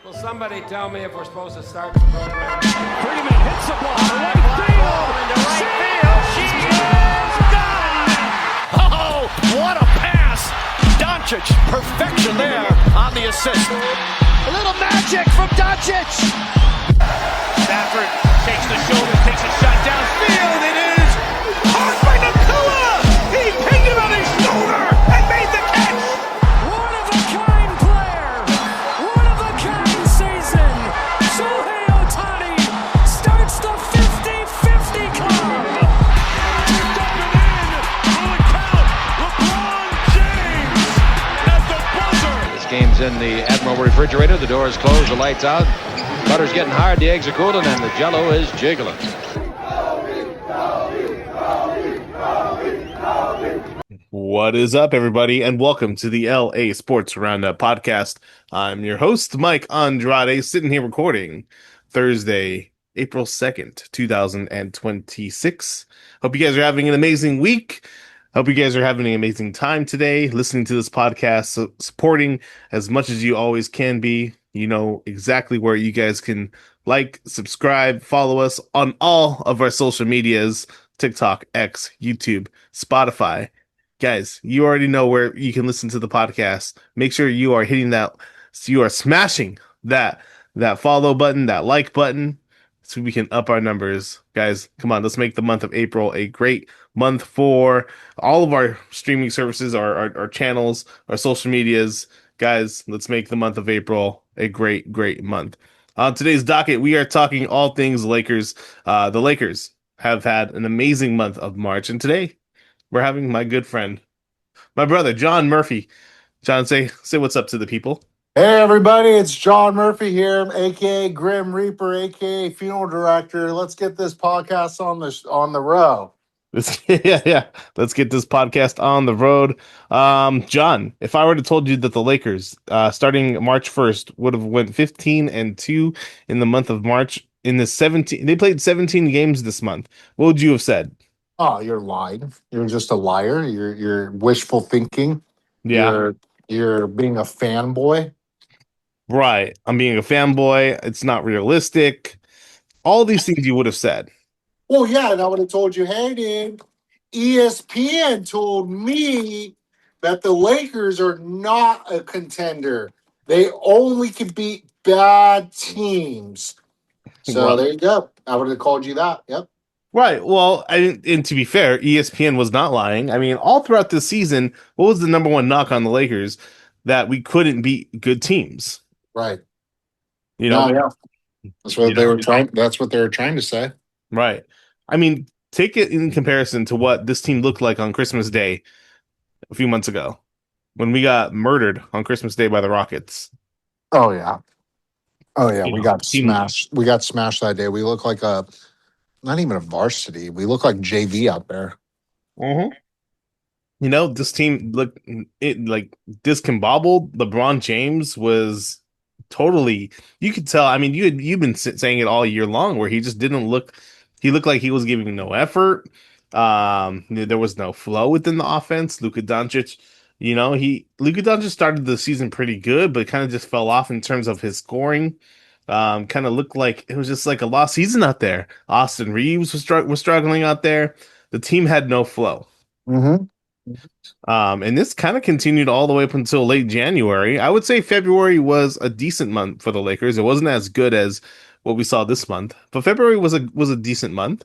Will somebody tell me if we're supposed to start the program? Freeman hits the ball to right field. Into right field. She is gone. Oh, what a pass. Doncic, perfection there on the assist. A little magic from Doncic. Stafford takes the shoulder, takes a shot downfield. It is caught by Nakua. He picked him on his shoulder and made the catch. One of a kind player. One of a kind season. Shohei Ohtani starts the 50-50 club. Going in on the count. LeBron James at the buzzer. This game's in the Admiral refrigerator. The door is closed. The lights out. Butter's getting hard. The eggs are cooling, and the Jell-O is jiggling. What is up, everybody, and welcome to the LA Sports Roundup podcast. I'm your host, Mike Andrade, sitting here recording Thursday, April 2nd, 2026. Hope you guys are having an amazing week. Hope you guys are having an amazing time today, listening to this podcast, supporting as much as you always can be. You know exactly where you guys can like, subscribe, follow us on all of our social medias, TikTok, X, YouTube, Spotify. Guys, you already know where you can listen to the podcast. Make sure you are hitting that, so you are smashing that follow button, that like button, so we can up our numbers. Guys, come on, let's make the month of April a great month for all of our streaming services, our channels, our social medias. Guys, let's make the month of April a great, great month. On today's docket, we are talking all things Lakers. The Lakers have had an amazing month of March, and today we're having my good friend, my brother, John Murphy. John, say what's up to the people. Hey everybody, it's John Murphy here, aka Grim Reaper, aka Funeral Director. Let's get this podcast on the road. Yeah. Let's get this podcast on the road. John, if I were to told you that the Lakers, starting March 1st, would have went 15-2 in the month of March in the 17, they played 17 games this month, what would you have said? Oh, you're lying. You're just a liar. You're wishful thinking. Yeah. You're being a fanboy. Right. I'm being a fanboy. It's not realistic. All these things you would have said. Well, yeah, and I would have told you, hey, dude, ESPN told me that the Lakers are not a contender. They only can beat bad teams. So Well, there you go. I would have called you that. Yep. right. Well, and to be fair, ESPN was not lying. I mean, all throughout this season, what was the number one knock on the Lakers? That we couldn't beat good teams. Right. You know? Yeah. That's what they were trying. That's what they were trying to say. Right. I mean, take it in comparison to what this team looked like on Christmas Day a few months ago when we got murdered on Christmas Day by the Rockets. Oh yeah. You We know, got team- smashed. We got smashed that day. We look like not even a varsity. We look like JV out there. You know, this team looked like discombobbled. LeBron James was totally, you could tell. I mean, you've been saying it all year long where he just didn't look. He looked like he was giving no effort. There was no flow within the offense. Luka Doncic started the season pretty good, but kind of just fell off in terms of his scoring. Kind of looked like it was just like a lost season out there. Austin Reeves was struggling out there. The team had no flow. Mm-hmm. And this kind of continued all the way up until late January. I would say February was a decent month for the Lakers. It wasn't as good as what we saw this month, but February was a decent month.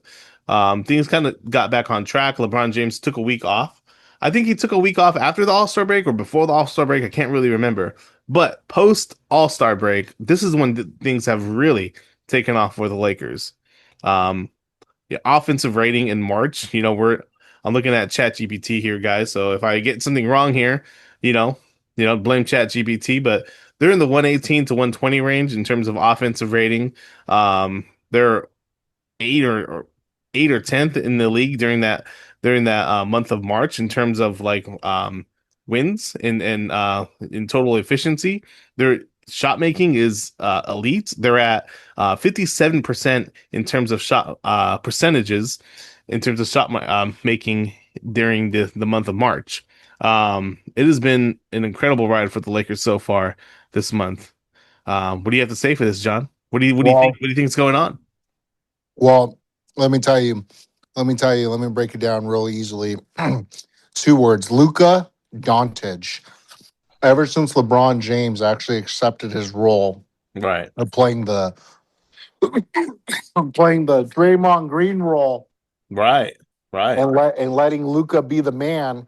Things kind of got back on track. LeBron James took a week off. I think he took a week off after the All-Star break or before the All-Star break. I can't really remember. But post All-Star break, this is when things have really taken off for the Lakers. Offensive rating in March, I'm looking at ChatGPT here, guys. So if I get something wrong here, blame ChatGPT. But they're in the 118 to 120 range in terms of offensive rating. They're 8 or 10th in the league during that month of March in terms of wins and in total efficiency. Their shot making is elite. They're at 57% in terms of shot percentages. In terms of shot making during the month of March. It has been an incredible ride for the Lakers so far this month. What do you have to say for this, John? What do you think? Well, What do you think is going on? well, let me tell you. Let me tell you. Let me break it down really easily. Two words: Luka Doncic. Ever since LeBron James actually accepted his role Right, of playing the Draymond Green role right, right, and letting Luka be the man.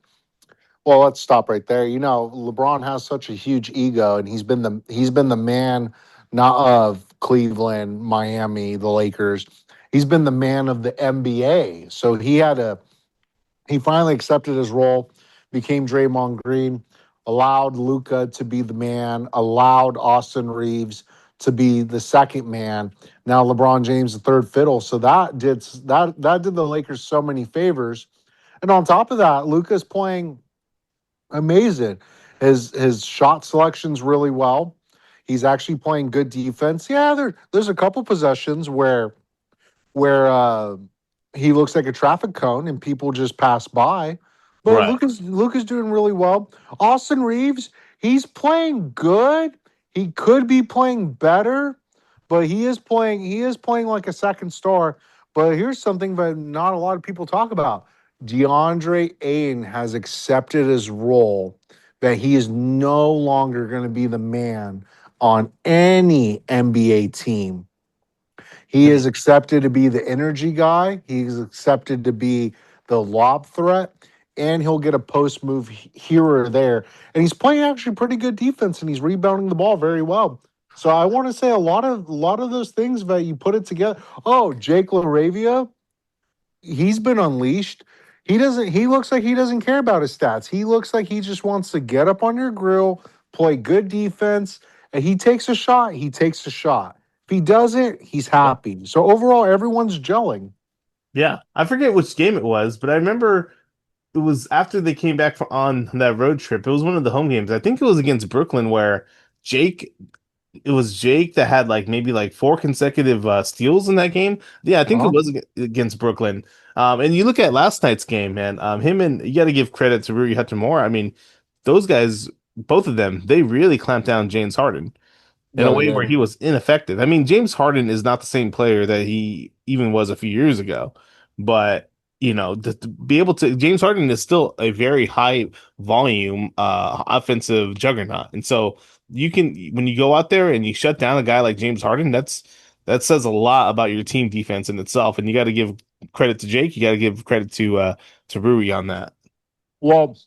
Well, let's stop right there. You know, LeBron has such a huge ego, and he's been the man not of Cleveland, Miami, the Lakers. He's been the man of the NBA. So he finally accepted his role, became Draymond Green, allowed Luca to be the man, allowed Austin Reeves to be the second man. Now LeBron James the third fiddle. So that did the Lakers so many favors. And on top of that, Luca's playing amazing. His shot selection's really well. He's actually playing good defense. Yeah, there's a couple possessions where he looks like a traffic cone and people just pass by. But right. Luca's doing really well. Austin Reeves, he's playing good. He could be playing better, but he is playing like a second star. But here's something that not a lot of people talk about. DeAndre Ayton has accepted his role that he is no longer going to be the man on any NBA team. He is accepted to be the energy guy. He's accepted to be the lob threat, and he'll get a post move here or there. And he's playing actually pretty good defense, and he's rebounding the ball very well. So I want to say a lot of those things that you put it together. Oh, Jake LaRavia, he's been unleashed. He looks like he doesn't care about his stats. He looks like he just wants to get up on your grill, play good defense, and he takes a shot, he takes a shot. If he doesn't, he's happy. So overall, everyone's gelling. Yeah, I forget which game it was, but I remember it was after they came back on that road trip. It was one of the home games. I think it was against Brooklyn where Jake it was Jake that had like maybe like four consecutive steals in that game. Yeah, I think it Uh-huh. was against Brooklyn. And you look at last night's game, man. Him and you got to give credit to Rui Hachimura. I mean, those guys, both of them, they really clamped down James Harden in Yeah, a they way where did. he was ineffective. I mean, James Harden is not the same player that he even was a few years ago, but to be able to James Harden is still a very high volume offensive juggernaut. And so you can when you go out there and you shut down a guy like James Harden, that says a lot about your team defense in itself. And you got to give credit to Jake, you got to give credit to Rui on that. Well,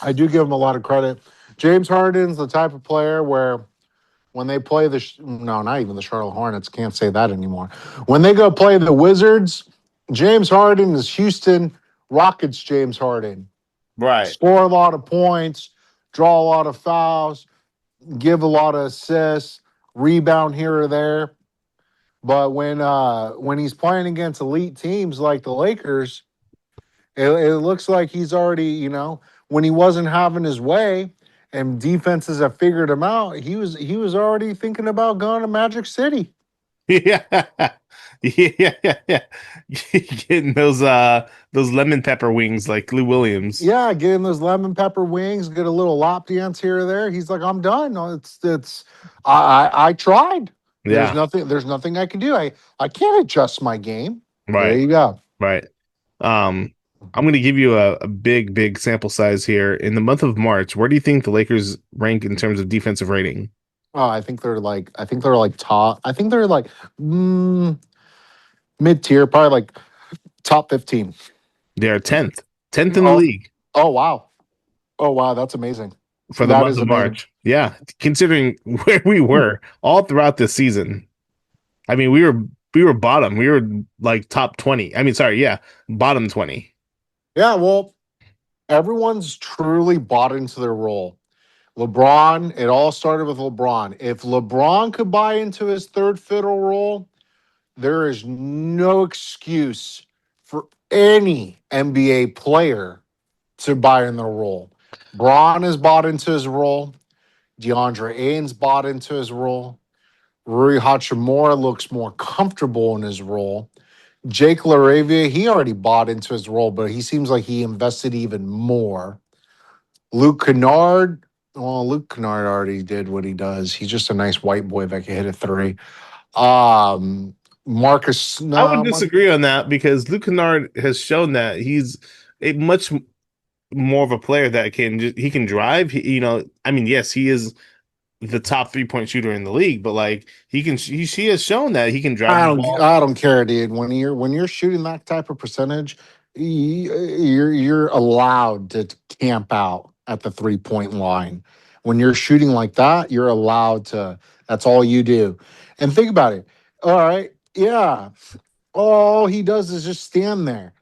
I do give him a lot of credit. James Harden's the type of player where when they play no, not even the Charlotte Hornets, can't say that anymore. When they go play the Wizards, James Harden is Houston Rockets James Harden. Right. Score a lot of points, draw a lot of fouls, give a lot of assists, rebound here or there. But when he's playing against elite teams like the Lakers, it looks like he's already, when he wasn't having his way and defenses have figured him out, he was already thinking about going to Magic City. Yeah. Yeah. Getting those lemon pepper wings like Lou Williams. Yeah, getting those lemon pepper wings, get a little lap dance here or there. He's like, I'm done. No, it's I tried. Yeah. There's nothing I can do. I can't adjust my game. There Right. you go. Right. Um, I'm going to give you a big sample size here. In the month of March, where do you think the Lakers rank in terms of defensive rating? Oh, I think they're like top. I think they're like mid tier, probably like top 15. They are 10th in the Oh, league oh wow. Oh wow, that's amazing. for the That month is of amazing. March. Yeah, considering where we were all throughout this season. I mean, we were bottom. We were like top 20. I mean, sorry, yeah, bottom 20. Yeah, well, everyone's truly bought into their role. LeBron, it all started with LeBron. If LeBron could buy into his third fiddle role, there is no excuse for any NBA player to buy in their role. Braun has bought into his role. DeAndre Ayton's bought into his role. Rui Hachimura looks more comfortable in his role. Jake LaRavia, he already bought into his role, but he seems like he invested even more. Luke Kennard, Well, Luke Kennard already did what he does. He's just a nice white boy that can hit a three. Um, Marcus, I would no, disagree on that because Luke Kennard has shown that he's a much more of a player that he can drive. I mean, yes, he is the top 3-point shooter in the league, but like she has shown that he can drive I the don't, ball. I don't care, dude. When you're shooting that type of percentage, you're allowed to camp out at the 3-point line. When you're shooting like that, you're allowed to. That's all you do. And think about it. All right, yeah. All he does is just stand there.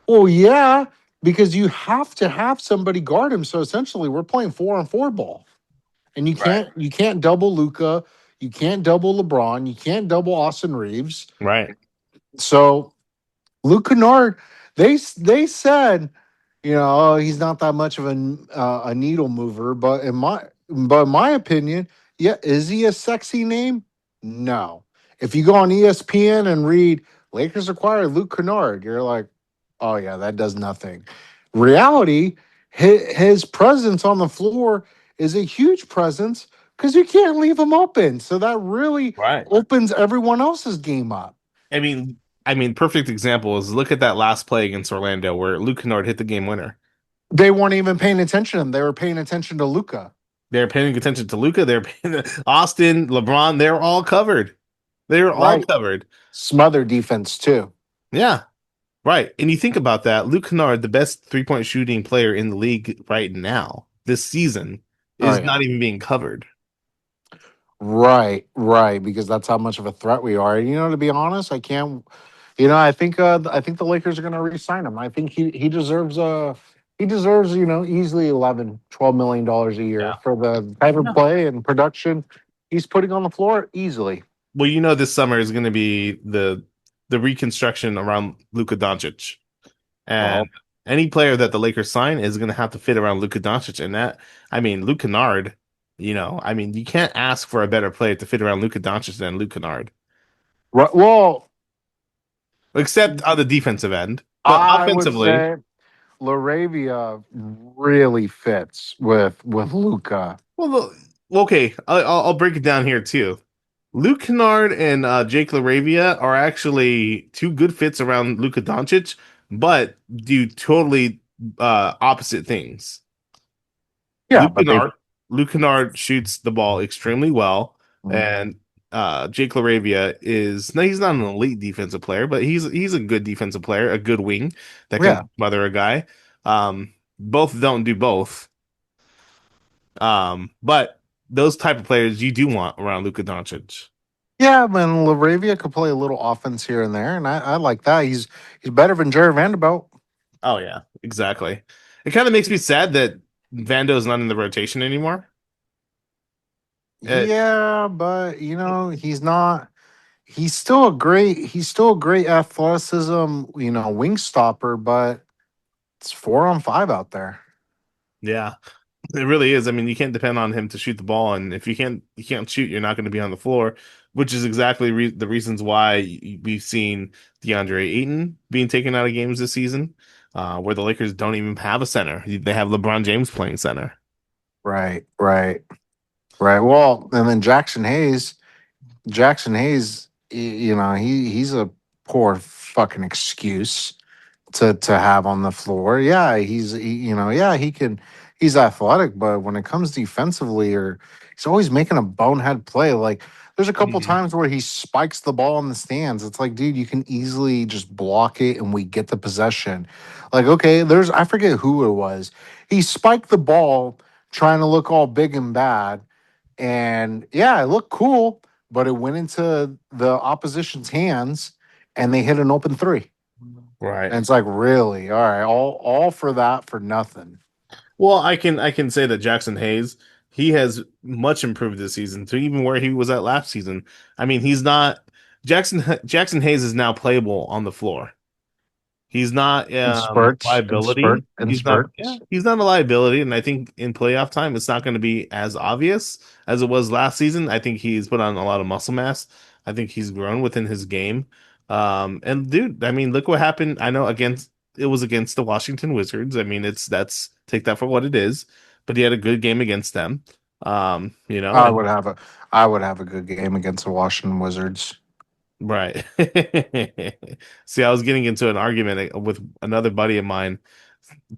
Well, yeah, because you have to have somebody guard him. So essentially, we're playing 4-on-4 ball, and you can't double Luca, you can't double LeBron, you can't double Austin Reeves. Right. So Luke Kennard, they said, oh, he's not that much of a needle mover, but in my opinion, yeah, is he a sexy name? No. If you go on ESPN and read Lakers acquire Luke Kennard, you're like, oh yeah, that does nothing. Reality, his presence on the floor is a huge presence because you can't leave him open. So that really Right. opens everyone else's game up. I mean, perfect example is look at that last play against Orlando where Luke Kennard hit the game winner. They weren't even paying attention to him. They were paying attention to Luca. They're paying attention to Luca. They're paying Austin, LeBron. They're all covered. They're all Right. covered. Smother defense too. Yeah. Right. And you think about that, Luke Kennard, the best 3-point shooting player in the league right now, this season, Oh is yeah. not even being covered. Right, right. Because that's how much of a threat we are. And to be honest, I can't. I think the Lakers are going to re-sign him. I think he deserves easily 11, $12 million a year Yeah. for the type of play and production he's putting on the floor easily. Well, this summer is going to be the reconstruction around Luka Doncic. Oh, And any player that the Lakers sign is going to have to fit around Luka Doncic. And Luke Kennard, you can't ask for a better player to fit around Luka Doncic than Luke Kennard, right. Well, except on the defensive end. But I would offensively, say Laravia really fits with Luca. well, okay, I'll break it down here too. Luke Kennard and Jake LaRavia are actually two good fits around Luka Doncic, but do totally opposite things. Yeah, Luke but they. Kennard, Luke Kennard shoots the ball extremely well, and Jake LaRavia is no, he's not an elite defensive player, but he's a good defensive player, a good wing that Yeah, can smother a guy. Both don't do both. But those type of players you do want around Luka Doncic. yeah, but Laravia could play a little offense here and there, and I like that. He's better than Jared Vanderbilt. Oh yeah, exactly. It kind of makes me sad that Vando's not in the rotation anymore. It, Yeah, but he's not. He's still a great athleticism, wing stopper, but it's 4-on-5 out there. yeah, it really is. I mean, you can't depend on him to shoot the ball, and if you can't shoot, you're not going to be on the floor, which is exactly the reasons why we've seen DeAndre Ayton being taken out of games this season, where the Lakers don't even have a center. They have LeBron James playing center. Right, right, right. Well, and then Jackson Hayes, he's a poor fucking excuse to have on the floor. Yeah, yeah, he's athletic, but when it comes defensively, or he's always making a bonehead play. Like there's a couple Mhm. times where he spikes the ball in the stands. It's like, dude, you can easily just block it and we get the possession. Like, okay, I forget who it was. He spiked the ball trying to look all big and bad. And yeah, it looked cool, but it went into the opposition's hands and they hit an open three. Right. And it's like, really? All right, all for that for nothing. Well, I can say that Jackson Hayes, he has much improved this season to even where he was at last season. I mean, he's not Jackson Hayes is now playable on the floor. He's not In spurts, in spurt, liability. in He's not yeah, spurts. he's not a liability, and I think in playoff time it's not going to be as obvious as it was last season. I think he's put on a lot of muscle mass. I think he's grown within his game. And dude, I mean, look what happened. I know it was against the Washington Wizards. I mean, that's take that for what it is. but he had a good game against them. I And would have a good game against the Washington Wizards. right. See, I was getting into an argument with another buddy of mine.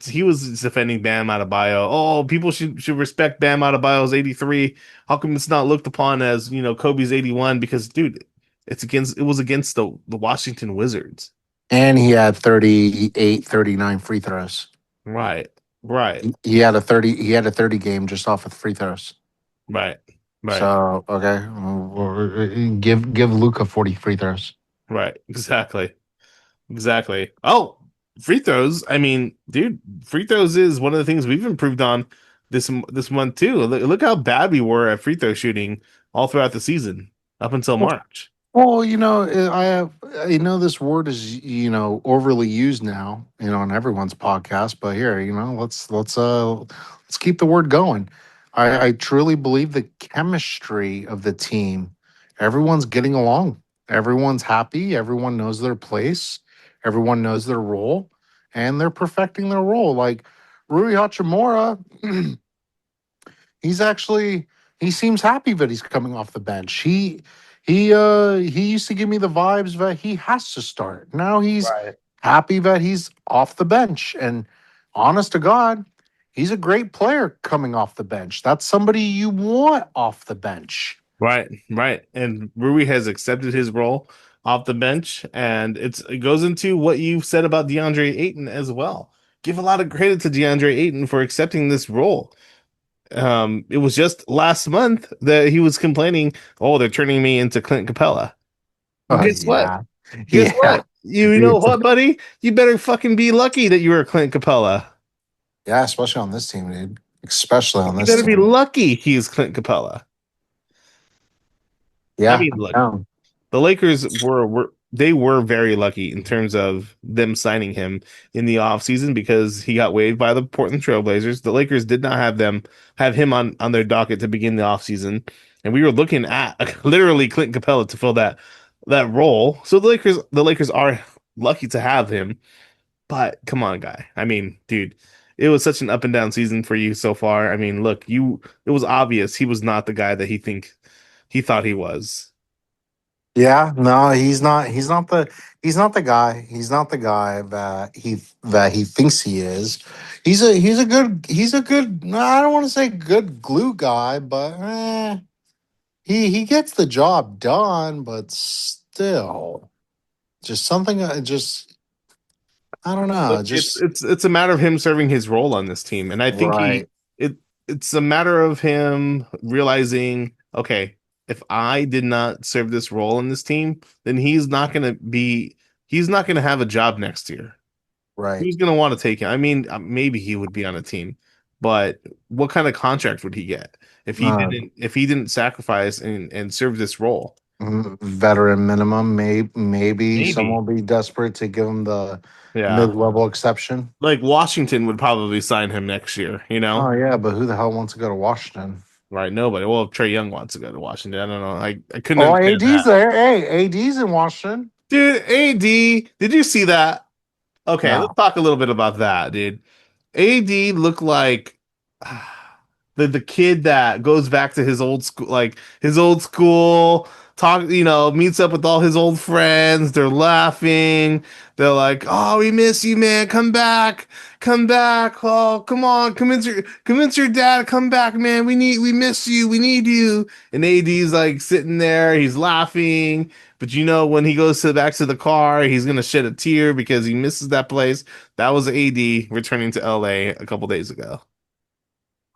He was defending Bam Adebayo. Oh, people should respect Bam Adebayo's 83. How come it's not looked upon as, Kobe's 81? Because, dude, it was against the Washington Wizards. And he had 38, 39 free throws. Right. Right. He had a 30 game just off of free throws. Right. Right. So, okay, give Luca 40 free throws. Right. Exactly. Exactly. Oh, free throws. I mean, dude, free throws is one of the things we've improved on this month too. Look how bad we were at free throw shooting all throughout the season up until March. Well, I know this word is overly used now, on everyone's podcast, but here, let's keep the word going. I truly believe the chemistry of the team, everyone's getting along. Everyone's happy, everyone knows their place, everyone knows their role, and they're perfecting their role. Like Rui Hachimura, he's actually he seems happy that he's coming off the bench. He used to give me the vibes that he has to start. Now he's Right. happy that he's off the bench. And honest to God, he's a great player coming off the bench. That's somebody you want off the bench. Right, right. And Rui has accepted his role off the bench, and it goes into what you said about DeAndre Ayton as well. Give a lot of credit to DeAndre Ayton for accepting this role. It was just last month that he was complaining, "Oh, they're turning me into Clint Capella." Well, Oh guess what? yeah. Guess Yeah. what? You know what, buddy? You better fucking be lucky that you were Clint Capella. Yeah, especially on this team, dude. Especially on You this better be team. lucky he's Clint Capella. I Yeah. mean, look, No. the Lakers were very lucky in terms of them signing him in the offseason because he got waived by the Portland Trailblazers. The Lakers did not have him on their docket to begin the offseason, and we were looking at literally Clint Capella to fill that role. So the Lakers are lucky to have him. But come on, guy. I mean, dude, it was such an up and down season for you so far. I mean, look, it was obvious he was not the guy that he thought he was. Yeah, no, he's not the guy. He's not the guy that he thinks he is. He's a good no, I don't want to say good glue guy, but he gets the job done, but still just something just I don't Look, know, it's just it's it's a matter of him serving his role on this team, and I think right. it's a matter of him realizing, okay, if I did not serve this role in this team, then he's not gonna have a job next year. Right. Who's gonna want to take him? I mean, maybe he would be on a team, but what kind of contract would he get Uh, if he didn't sacrifice and serve this role? Veteran minimum, maybe Maybe, someone will be desperate to give him the yeah. mid-level exception. Like Washington would probably sign him next year, you Oh know? yeah, but who the hell wants to go to Washington? Right, nobody. Well, if Trey Young wants to go to Washington, I don't know. I couldn't Oh, understand AD's that. there. Hey, AD's in Washington. Dude, AD, did you see that? Okay, let's No. talk a little bit about that, dude. AD looked like the kid that goes back to his old school, like his old school, talk, meets up with all his old friends. They're laughing. They're like, "Oh, we miss you, man. Come back. Come back. Oh, come on. Convince your dad. Come back, man. We miss you. We need you." And AD's like sitting there. He's laughing. But when he goes back to the car, he's gonna shed a tear because he misses that place. That was AD returning to LA a couple days ago.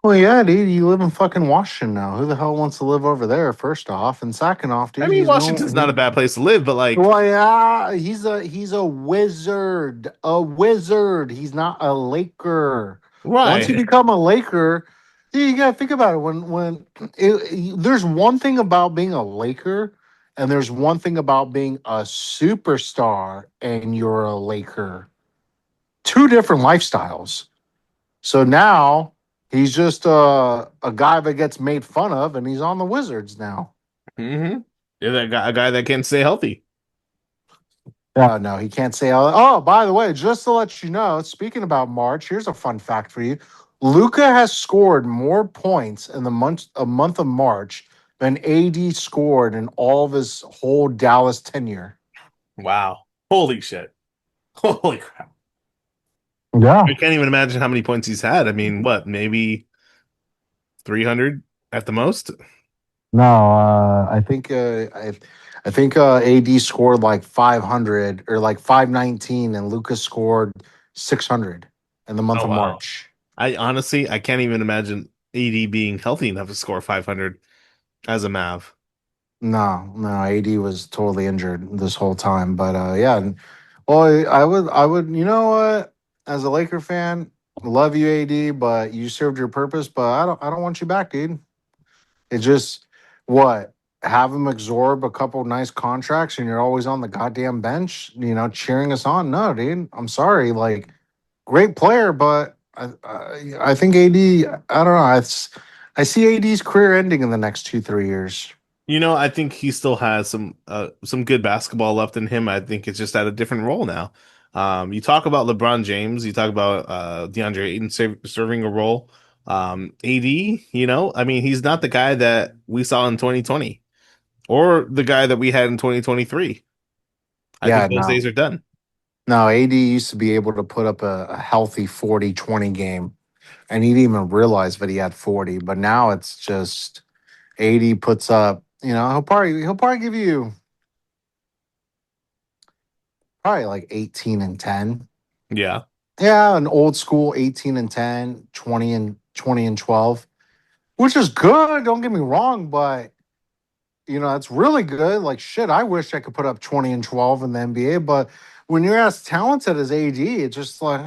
Well, yeah, dude, you live in fucking Washington now. Who the hell wants to live over there? First off, and second off, I dude, mean, he's no. Washington's not a bad place to live, but like, Well, yeah, he's a wizard. A wizard. He's not a Laker. Once you right. become a Laker, dude, you gotta think about it. There's one thing about being a Laker, and there's one thing about being a superstar, and you're a Laker. Two different lifestyles. So now he's just a guy that gets made fun of, and he's on the Wizards now. Mm-hmm. You're a guy that can't stay healthy. No, he can't say. Oh, by the way, just to let you know, speaking about March, here's a fun fact for you. Luca has scored more points in the month of March than AD scored in all of his whole Dallas tenure. Wow. Holy shit. Holy crap. Yeah. I can't even imagine how many points he's had. I mean, what, maybe 300 at the most? No, I think AD scored like 500 or like 519, and Lucas scored 600 in the month Oh, of wow. March. I can't even imagine AD being healthy enough to score 500 as a Mav. No, AD was totally injured this whole time. But yeah, well, I would, you know what? As a Laker fan, love you, AD, but you served your purpose. But I don't want you back, dude. It just what have him absorb a couple nice contracts, and you're always on the goddamn bench, cheering us on. No, dude, I'm sorry. Like, great player, but I think AD. I don't know. I see AD's career ending in the next 2-3 years. I think he still has some good basketball left in him. I think it's just at a different role now. You talk about LeBron James, you talk about DeAndre Ayton serving a role. AD, I mean, he's not the guy that we saw in 2020 or the guy that we had in 2023. I Yeah, think those no. days are done. No, AD used to be able to put up a healthy 40-20 game, and he didn't even realize that he had 40. But now it's just AD puts up, he'll probably give you probably like 18 and 10. Yeah. Yeah, an old school 18 and 10, 20 and 12, which is good, don't get me wrong, but that's really good. Like shit, I wish I could put up 20 and 12 in the NBA, but when you're as talented as AD, it's just like,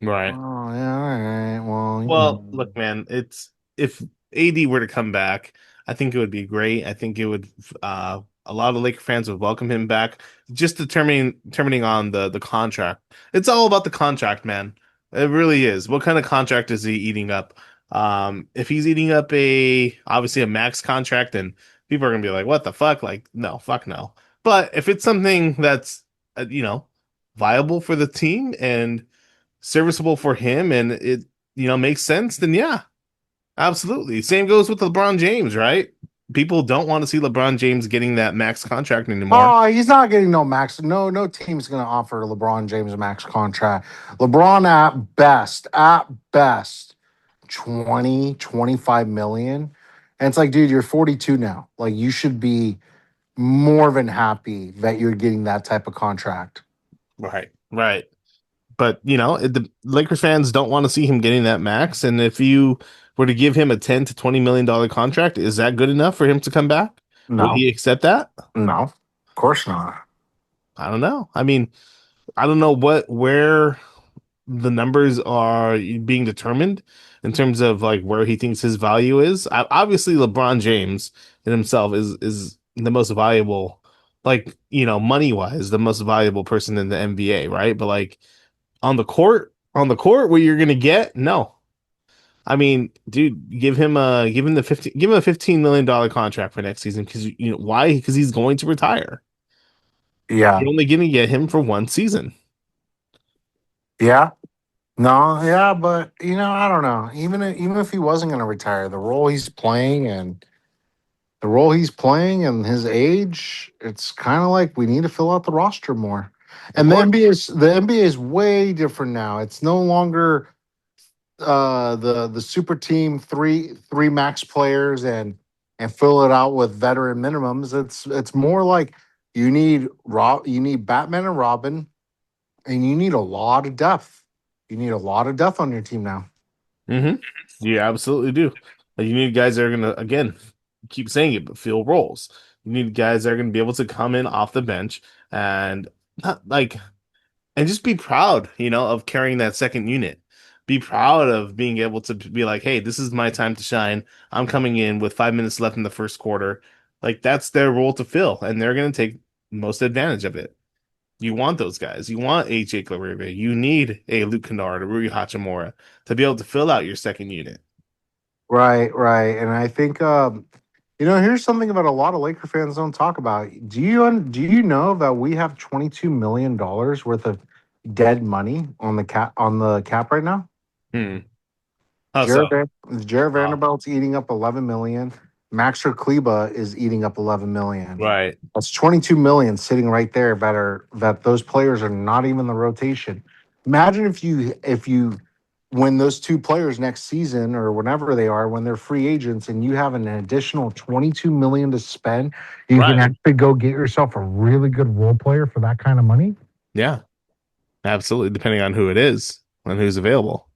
Right. oh yeah, all right. Well, Well, look, man, it's if AD were to come back, I think it would be great. I think it would a lot of Laker fans would welcome him back. Just determining on the contract. It's all about the contract, man. It really is. What kind of contract is he eating up? If he's eating up obviously a max contract, then people are gonna be like, what the fuck? Like, no, fuck no. But if it's something that's viable for the team and serviceable for him and it makes sense, then yeah, absolutely. Same goes with LeBron James, right? People don't want to see LeBron James getting that max contract anymore. oh, he's not getting no max. No team's gonna offer LeBron James a max contract. LeBron at best, 20-25 million. And it's like, dude, you're 42 now. Like you should be more than happy that you're getting that type of contract. Right, right. But the Lakers fans don't want to see him getting that max. And if you were to give him a 10 to $20 million contract, is that good enough for him to come back? Will No, he accept that? no, of course not. I don't know. I mean, I don't know where the numbers are being determined in terms of like where he thinks his value is. Obviously, LeBron James in himself is the most valuable, like money wise, the most valuable person in the NBA, right? But like on the court, what you're gonna get? No, I mean, dude, give him a $15 million contract for next season because why? Because he's going to retire. Yeah, You're only gonna get him for one season. yeah, no, yeah, but I don't know. Even if he wasn't going to retire, the role he's playing and his age, it's kind of like we need to fill out the roster more. Of And course. The NBA is way different now. It's no longer the super team, three max players and fill it out with veteran minimums. It's more like you need Batman and Robin, and you need a lot of depth. You need a lot of depth on your team now. Mm-hmm. You absolutely do. Like, you need guys that are gonna again keep saying it, but fill roles. You need guys that are gonna be able to come in off the bench and not like and just be proud, of carrying that second unit. Be proud of being able to be like, hey, this is my time to shine. I'm coming in with 5 minutes left in the first quarter. Like that's their role to fill, and they're gonna take most advantage of it. You want those guys. You want a Jake LaRivia. You need a Luke Kennard, a Rui Hachimura to be able to fill out your second unit. Right, right. And I think here's something that a lot of Laker fans don't talk about. Do you know that we have $22 million worth of dead money on the cap right now? Hmm. How so? Jared, Jared Oh, Vanderbilt's eating up 11 million. Max Kleba is eating up 11 million. right. That's 22 million sitting right there. Better that those players are not even the rotation. Imagine if you when those two players next season or whenever they are when they're free agents and you have an additional 22 million to spend, you can Right. actually go get yourself a really good role player for that kind of money. Yeah, absolutely. Depending on who it is and who's available.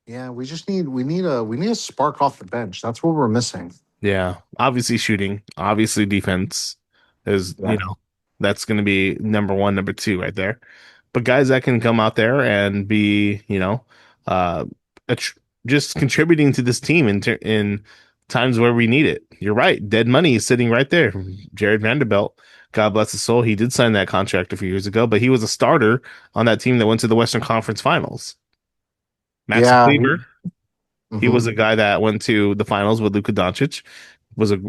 Yeah, we need a spark off the bench. That's what we're missing. Yeah, obviously shooting, obviously defense is, Yeah. that's going to be number one, number two right there. But guys that can come out there and be, uh, a just contributing to this team in times where we need it. You're right. Dead money is sitting right there. Jared Vanderbilt, God bless his soul. He did sign that contract a few years ago, but he was a starter on that team that went to the Western Conference Finals. Max Yeah. Kleber, he Mhm. was a guy that went to the finals with Luka Doncic, was a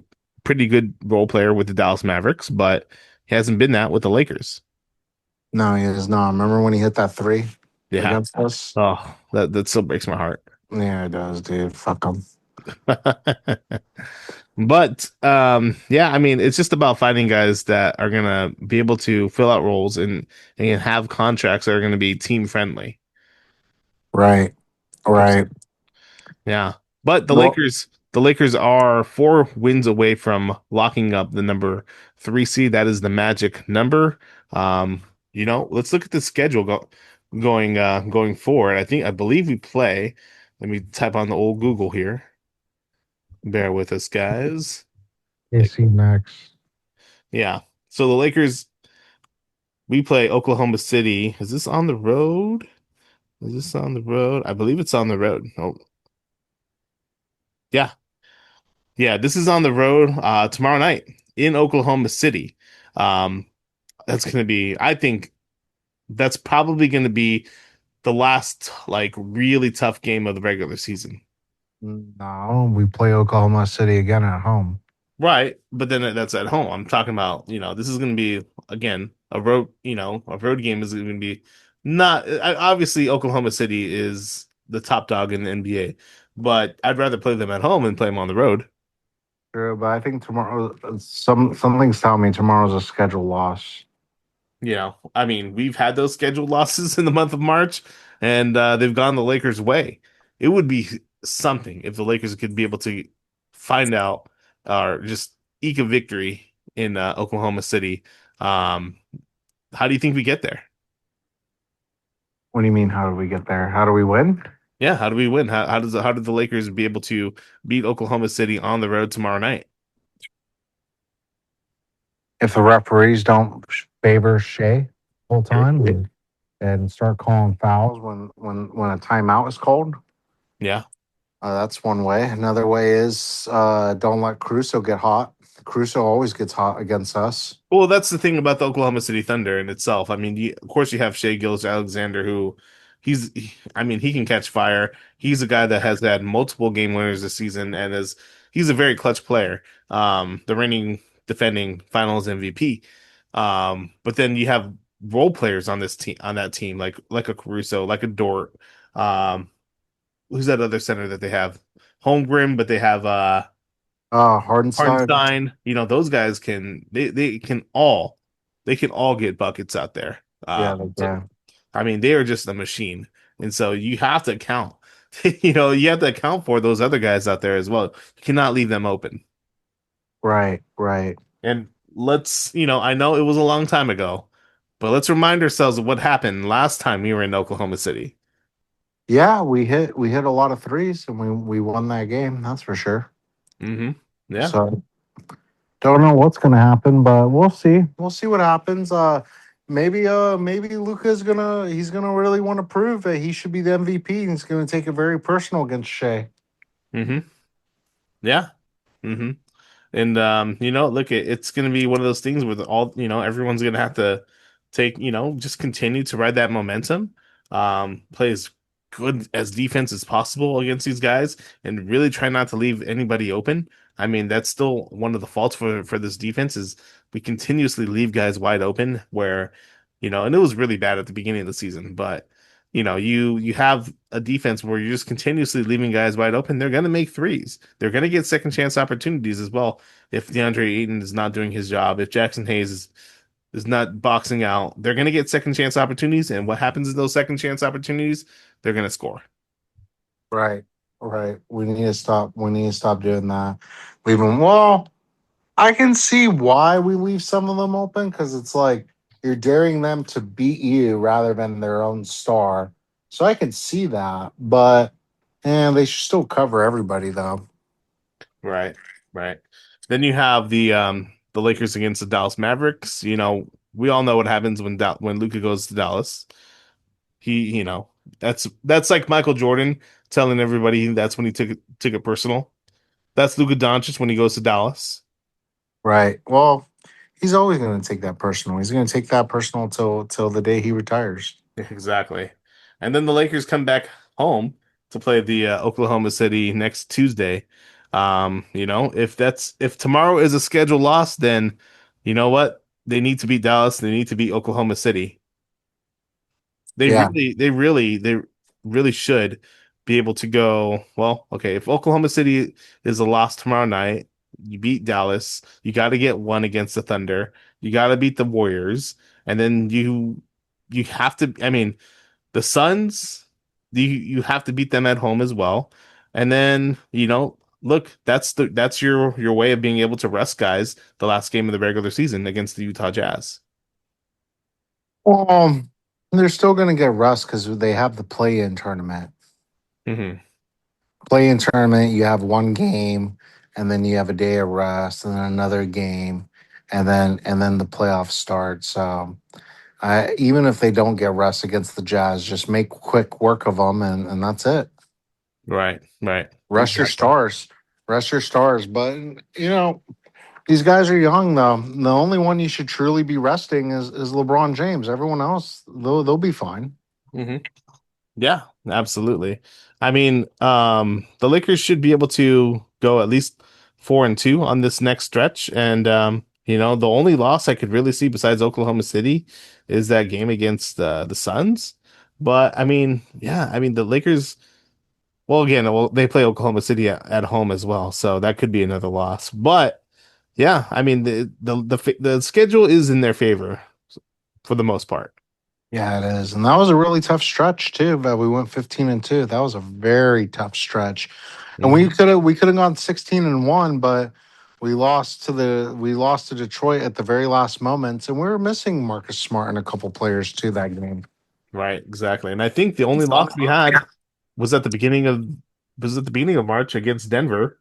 pretty good role player with the Dallas Mavericks, but he hasn't been that with the Lakers. No, he is not. Remember when he hit that three Yeah. against us? Oh, that still breaks my heart. Yeah, it does, dude. Fuck him. But yeah, I mean, it's just about finding guys that are gonna be able to fill out roles and have contracts that are gonna be team friendly. Right. Right. Yeah. But Well, the Lakers are 4 wins away from locking up the number 3 seed. That is the magic number. Let's look at the schedule going forward. I believe we play. Let me type on the old Google here. Bear with us, guys. AC Max. Yeah. So the Lakers, we play Oklahoma City. Is this on the road? Is this on the road? I believe it's on the road. Oh, yeah. Yeah, this is on the road tomorrow night in Oklahoma City. Um, that's going to be, I think that's probably going to be the last like really tough game of the regular season. No, we play Oklahoma City again at home. Right, but then that's at home. I'm talking about, this is going to be again a road game is going to be not obviously Oklahoma City is the top dog in the NBA, but I'd rather play them at home than play them on the road. True, but I think tomorrow something's telling me tomorrow's a schedule loss. I mean, we've had those scheduled losses in the month of March, and they've gone the Lakers' way. It would be something if the Lakers could be able to find out or just eke a victory in Oklahoma City. Um, how do you think we get there? What do you mean? How do we get there? How do we win? Yeah, how do we win? How did the Lakers be able to beat Oklahoma City on the road tomorrow night? If the referees don't favor Shea full time and start calling fouls when a timeout is called. Yeah. That's one way. Another way is don't let Caruso get hot. Caruso always gets hot against us. Well, that's the thing about the Oklahoma City Thunder in itself. I mean, of course, you have Shea Gilgeous-Alexander, who I mean, he can catch fire. He's a guy that has had multiple game winners this season and he's a very clutch player. The reigning defending Finals MVP. But then you have role players on that team, like a Caruso, like a Dort. Um, who's that other center that they have? Holmgren, but they have Hardenstein. Hartenstein, those guys they can all get buckets out there. Yeah, So yeah. I mean, they are just a machine, and so you have to account. You have to account for those other guys out there as well. You cannot leave them open. Right, right. And I know it was a long time ago, but let's remind ourselves of what happened last time we were in Oklahoma City. Yeah, we hit a lot of threes and we won that game. That's for sure. Mm-hmm. Yeah. So don't know what's gonna happen, but we'll see. We'll see what happens. Maybe Luca's he's gonna really want to prove that he should be the MVP and he's gonna take it very personal against Shea. Mm-hmm. Yeah. Mm-hmm. And look, it's going to be one of those things where everyone's going to have to take, just continue to ride that momentum, play as good as defense as possible against these guys, and really try not to leave anybody open. I mean, that's still one of the faults for this defense is we continuously leave guys wide open and it was really bad at the beginning of the season, but you have a defense where you're just continuously leaving guys wide open. They're going to make threes. They're going to get second chance opportunities as well. If DeAndre Ayton is not doing his job, if Jackson Hayes is not boxing out, they're going to get second chance opportunities. And what happens in those second chance opportunities? They're going to score. Right, right. We need to stop. We need to stop doing that. Leave them. Well, I can see why we leave some of them open because it's like you're daring them to beat you rather than their own star. So I can see that, but they should still cover everybody though. Right, right. Then you have the Lakers against the Dallas Mavericks. We all know what happens when Luka goes to Dallas. That's like Michael Jordan telling everybody that's when he took it personal. That's Luka Doncic when he goes to Dallas. Right. Well, he's always going to take that personal. He's going to take that personal till the day he retires. Exactly. And then the Lakers come back home to play the Oklahoma City next Tuesday. If tomorrow is a scheduled loss, then you know what? They need to beat Dallas. They need to beat Oklahoma City. Yeah. They really should be able to go. Well, okay, if Oklahoma City is a loss tomorrow night, you beat Dallas, you got to get one against the Thunder, you got to beat the Warriors, and then you have to. I mean, the Suns, you have to beat them at home as well, and then look, that's your way of being able to rest guys the last game of the regular season against the Utah Jazz. Well, they're still going to get rust because they have the play-in tournament. Hmm. Play-in tournament, you have one game, and then you have a day of rest, and then another game, and then the playoffs start. So, even if they don't get rest against the Jazz, just make quick work of them, and that's it. Right, right. Rest your Exactly. stars. Rest your stars. But these guys are young though. The only one you should truly be resting is LeBron James. Everyone else, they'll be fine. Hmm. Yeah, absolutely. I mean, the Lakers should be able to go at least 4-2 on this next stretch. And the only loss I could really see besides Oklahoma City is that game against the Suns. But I mean, yeah, I mean the Lakers. Well, they play Oklahoma City at home as well, so that could be another loss. But yeah, I mean the schedule is in their favor for the most part. Yeah, it is. And that was a really tough stretch too. But we went 15-2. That was a very tough stretch. And we Mhm. could have gone 16-1, but we lost to Detroit at the very last moments, and we were missing Marcus Smart and a couple players to that game. Right, exactly. And I think the only loss we had was at the beginning of March against Denver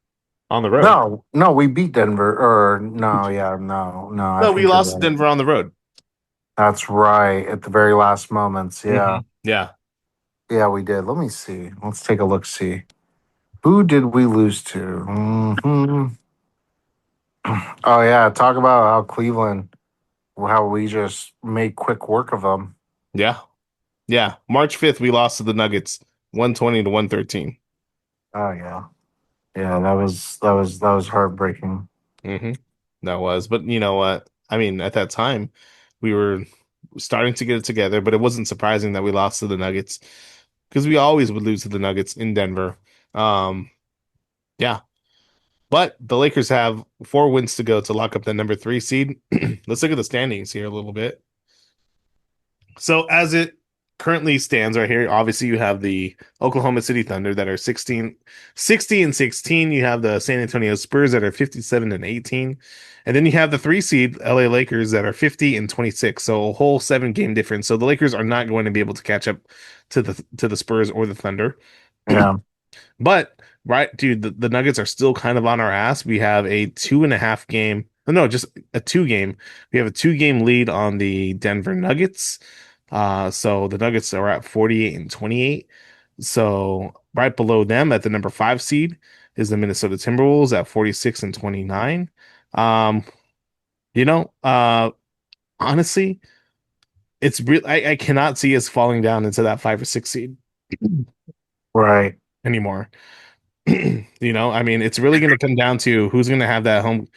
on the road. No, no, we beat Denver. Or no, yeah, no, no. I No, we think you're lost to right. Denver on the road. That's right. At the very last moments. Yeah. Yeah. Yeah, we did. Let me see. Let's take a look. See. Who did we lose to? Oh, yeah. Talk about how Cleveland, how we just made quick work of them. Yeah. Yeah. March 5th, we lost to the Nuggets 120 to 113. Oh, yeah. Yeah, that was heartbreaking. Mm-hmm. That was. But you know what? I mean, at that time, we were starting to get it together, but it wasn't surprising that we lost to the Nuggets because we always would lose to the Nuggets in Denver. Yeah. But the Lakers have 4 wins to go to lock up the number 3 seed. Let's look at the standings here a little bit. So as it currently stands right here, obviously you have the Oklahoma City Thunder that are 60 and 16. You have the San Antonio Spurs that are 57 and 18. And then you have the 3 seed LA Lakers that are 50 and 26. So a whole 7-game difference. So the Lakers are not going to be able to catch up to the Spurs or the Thunder. Yeah. But right, dude, the Nuggets are still kind of on our ass. We have a 2.5 game. No, just a 2 game. We have a 2 game lead on the Denver Nuggets. So the Nuggets are at 48 and 28. So right below them at the number 5 seed is the Minnesota Timberwolves at 46 and 29. Um, you know, uh, honestly, it's real. I cannot see us falling down into that 5 or 6 seed Right. anymore. I mean, it's really going to come down to who's going to have that home,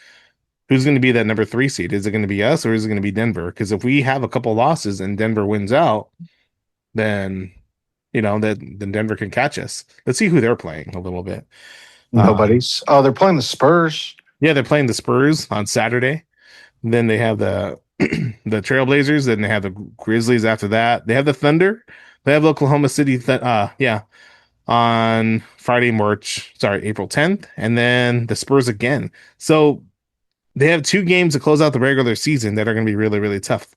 who's going to be that number 3 seed. Is it going to be us or is it going to be Denver? Because if we have a couple losses and Denver wins out, then then Denver can catch us. Let's see who they're playing a little bit. Nobody's. Oh, they're playing the Spurs. Yeah, they're playing the Spurs on Saturday. Then they have the the Trailblazers. Then they have the Grizzlies after that. They have the Thunder. They have Oklahoma City. On April 10th, and then the Spurs again. So they have 2 games to close out the regular season that are going to be really, really tough.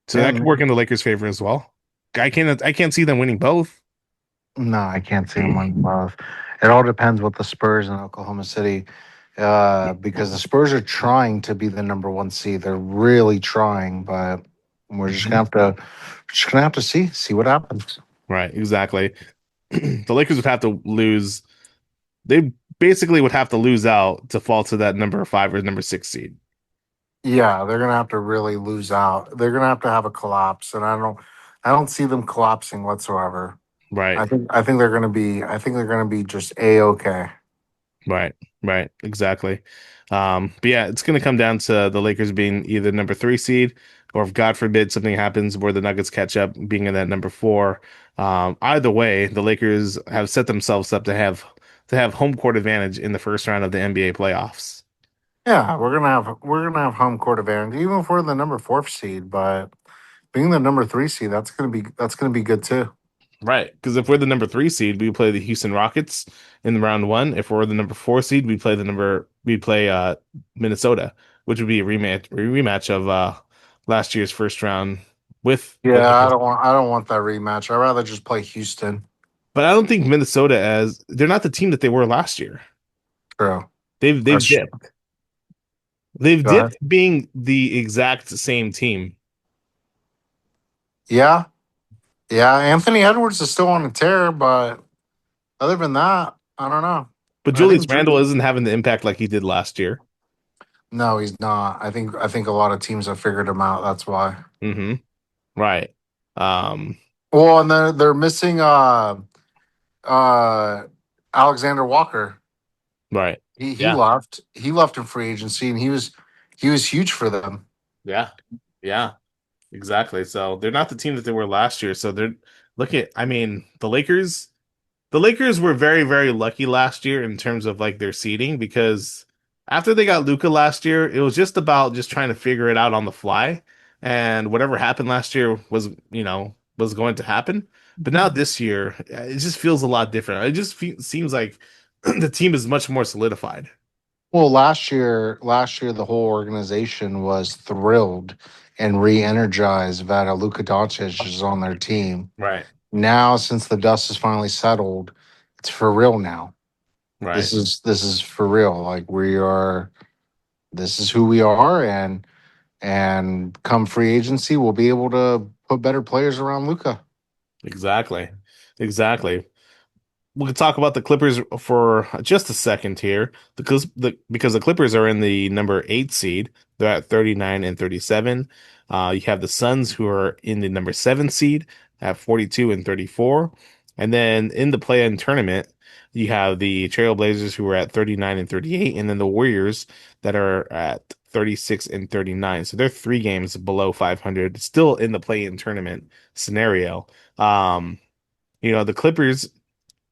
So that could work in the Lakers' favor as well. I can't see them winning both. No, I can't see them winning both. It all depends with the Spurs and Oklahoma City, because the Spurs are trying to be the number 1 seed. They're really trying, but we're just gonna have to see what happens. Right, exactly. The Lakers would have to lose. They basically would have to lose out to fall to that number 5 or number 6 seed. Yeah, they're gonna have to really lose out. They're gonna have a collapse, and I don't see them collapsing whatsoever. Right. I think they're gonna be. I think they're gonna be just a-okay. Right, exactly. But yeah, it's going to come down to the Lakers being either number 3 seed, or if God forbid something happens where the Nuggets catch up, being in that number 4. Either way, the Lakers have set themselves up to have home court advantage in the first round of the NBA playoffs. Yeah, we're gonna have home court advantage, even if we're the number 4 seed. But being the number 3 seed, that's gonna be good too. Right, because if we're the number 3 seed, we play the Houston Rockets in the round 1. If we're the number 4 seed, we play Minnesota, which would be a rematch of last year's first round with the Yeah, Lakers. I don't want that rematch. I'd rather just play Houston. But I don't think Minnesota, as they're not the team that they were last year. True. They've That's true. dipped. They've Go ahead. dipped being the exact same team. Yeah, yeah. Anthony Edwards is still on a tear, but other than that, I don't know. But I Julius think Randle isn't having the impact like he did last year. no, he's not. I think a lot of teams have figured him out. That's why. Mm-hmm. Right. Um, Well, and they're missing uh Alexander Walker. right. He Yeah. left. He left in free agency, and he was huge for them. Yeah. Yeah. Exactly. So they're not the team that they were last year. So I mean, the Lakers were very, very lucky last year in terms of like their seeding, because after they got Luka last year, it was just about just trying to figure it out on the fly. And whatever happened last year was going to happen. But now this year, it just feels a lot different. It just seems like the team is much more solidified. Well, last year the whole organization was thrilled and re-energized that Luka Doncic is on their team. Right. Now, since the dust is finally settled, it's for real now. Right. This is for real. Like we are. This is who we are, and come free agency, we'll be able to put better players around Luka. Exactly. Exactly. We could talk about the Clippers for just a second here, because the Clippers are in the number 8 seed. They're at 39 and 37. You have the Suns, who are in the number 7 seed at 42 and 34. And then in the play-in tournament, you have the Trailblazers, who are at 39 and 38, and then the Warriors that are at 36 and 39. So they're 3 games below 500, still in the play-in tournament scenario. The Clippers,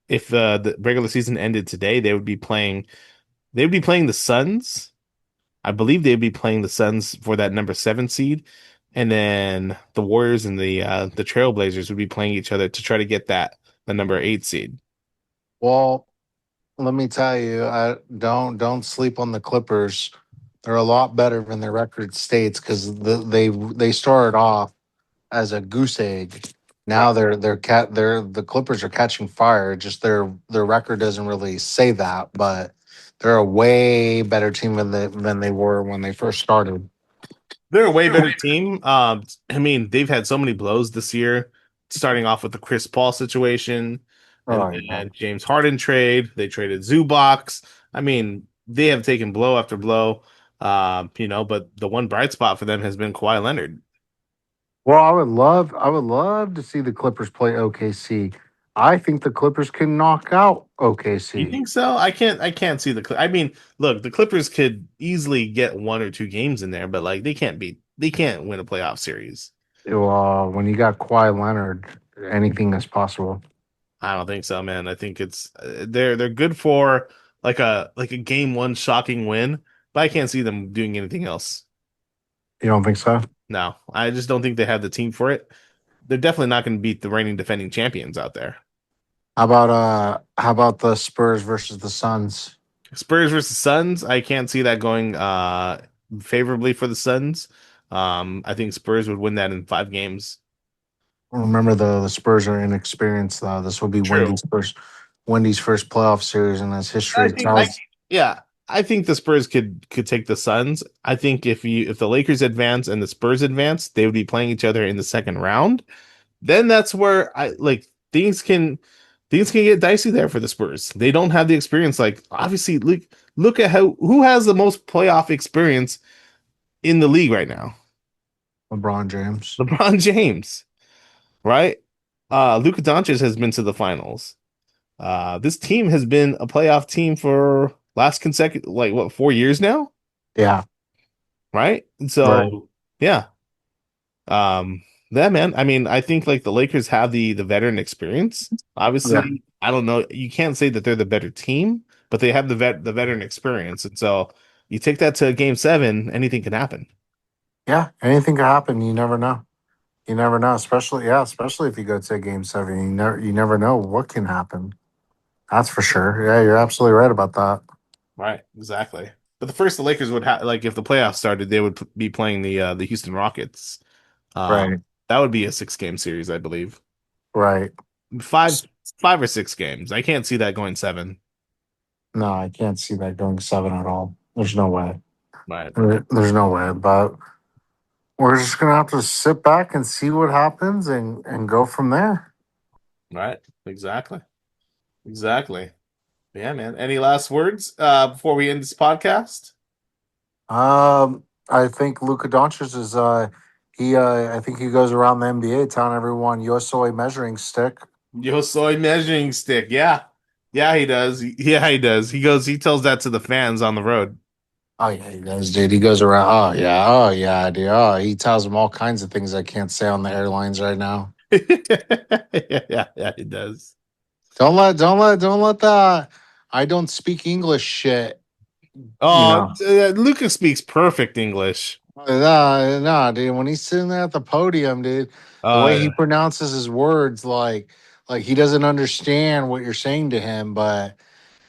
if the regular season ended today, they would be playing the Suns. I believe they'd be playing the Suns for that number 7 seed, and then the Warriors and the Trailblazers would be playing each other to try to get the number 8 seed. Well, let me tell you, I don't sleep on the Clippers. They're a lot better than their record states, because they started off as a goose egg. Now the Clippers are catching fire. Just their record doesn't really say that, but they're a way better team than they were when they first started. They're a way better team. I mean, they've had so many blows this year, starting off with the Chris Paul situation, and Oh, yeah. then James Harden trade. They traded Zubox. I mean, they have taken blow after blow. But the one bright spot for them has been Kawhi Leonard. Well, I would love to see the Clippers play OKC. I think the Clippers can knock out You OKC. think so? I can't see I mean, look, the Clippers could easily get 1 or 2 games in there, but like they can't win a playoff series. Well, when you got Kawhi Leonard, anything is possible. I don't think so, man. I think it's they're good for like a game one shocking win, but I can't see them doing anything else. You don't think so? No, I just don't think they have the team for it. They're definitely not going to beat the reigning defending champions out there. How about the Spurs versus the Suns? Spurs versus Suns, I can't see that going favorably for the Suns. I think Spurs would win that in 5 games. Remember the Spurs are inexperienced though. This will be True. Wendy's first playoff series in his I history. think yeah, I think the Spurs could take the Suns. I think if the Lakers advance and the Spurs advance, they would be playing each other in the second round. Then that's where I like things can get dicey there for the Spurs. They don't have the experience. Like obviously, look at who has the most playoff experience in the league right now. LeBron James. LeBron James, right? Luka Doncic has been to the finals. This team has been a playoff team for last consecutive, like what, 4 years now, Yeah. right? And Right. so, yeah, yeah, man. I mean, I think like the Lakers have the veteran experience. Yeah. Obviously, I don't know. You can't say that they're the better team, but they have the veteran experience, and so you take that to Game 7, anything can happen. Yeah. Anything could happen. You never know. You never know. Especially if you go to a game 7. You never know what can happen. That's for sure. Yeah, you're absolutely right about that. Right, exactly. But the Lakers would have like if the playoffs started, they would be playing the Houston Rockets. Right. That would be a 6 game series, I believe. Right. Five, 5 or 6 games. I can't see that going 7. No, I can't see that going 7 at all. There's no way. Right, There's no way. But we're just gonna have to sit back and see what happens and go from there. right, exactly, exactly. Yeah, man. Any last words before we end this podcast? I think Luka Doncic is I think he goes around the NBA telling everyone yo soy measuring stick. Yo soy measuring stick. Yeah, yeah, he does. Yeah, he does. He tells that to the fans on the road. Oh yeah, he does, dude. He goes around. Oh yeah, dude. Oh, he tells them all kinds of things I can't say on the airlines right now. Yeah, he does. Don't let the I don't speak English shit. You Oh, know. Lucas speaks perfect English. No, dude. When he's sitting there at the podium, dude, the way he Yeah. pronounces his words, like he doesn't understand what you're saying to him. But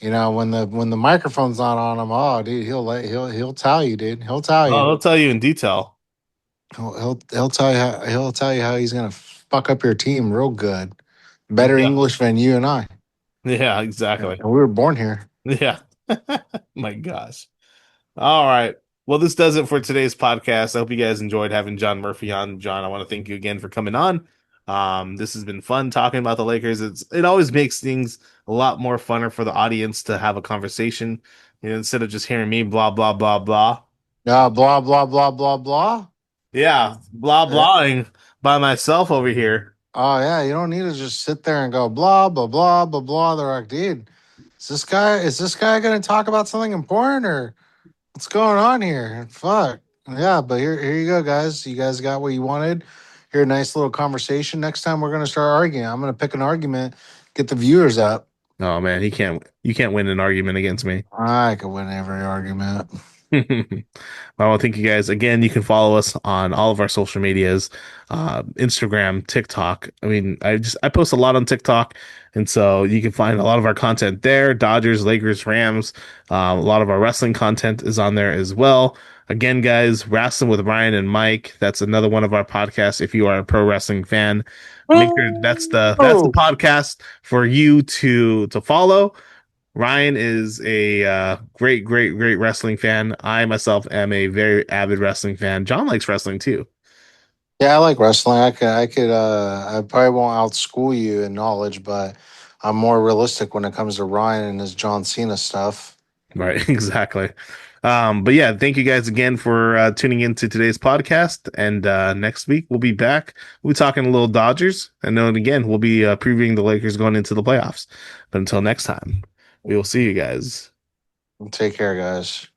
when the microphone's not on him, oh, dude, he'll tell you, dude. He'll tell Oh, you. he'll tell you in detail. He'll tell you how he's gonna fuck up your team real good. Better Yeah, English than you and I. yeah, And exactly. we were born here. Yeah. My gosh. All right. Well, this does it for today's podcast. I hope you guys enjoyed having John Murphy on. John, I want to thank you again for coming on. This has been fun talking about the Lakers. It always makes things a lot more funner for the audience to have a conversation, instead of just hearing me blah blah blah blah. Blah blah blah blah blah. Yeah, blah Yeah. blahing by myself over here. Oh yeah, you don't need to just sit there and go blah blah blah blah blah. They're like, dude, is this guy gonna talk about something important or what's going on here? Fuck. Yeah, but here you go, guys. You guys got what you wanted. Here, a nice little conversation. Next time we're gonna start arguing. I'm gonna pick an argument, get the viewers up. Oh man, you can't win an argument against me. I could win every argument. Well, thank you guys again. You can follow us on all of our social medias, Instagram, TikTok. I mean, I post a lot on TikTok, and so you can find a lot of our content there. Dodgers, Lakers, Rams. A lot of our wrestling content is on there as well. Again, guys, Wrestling with Ryan and Mike. That's another one of our podcasts. If you are a pro wrestling fan, make sure that's the podcast for you to follow. Ryan is a great, great, great wrestling fan. I myself am a very avid wrestling fan. John likes wrestling too. Yeah, I like wrestling. I probably won't outschool you in knowledge, but I'm more realistic when it comes to Ryan and his John Cena stuff. Right, exactly. But yeah, thank you guys again for tuning into today's podcast. And next week we'll be back. We'll be talking a little Dodgers, and then again we'll be previewing the Lakers going into the playoffs. But until next time, we will see you guys. Take care, guys.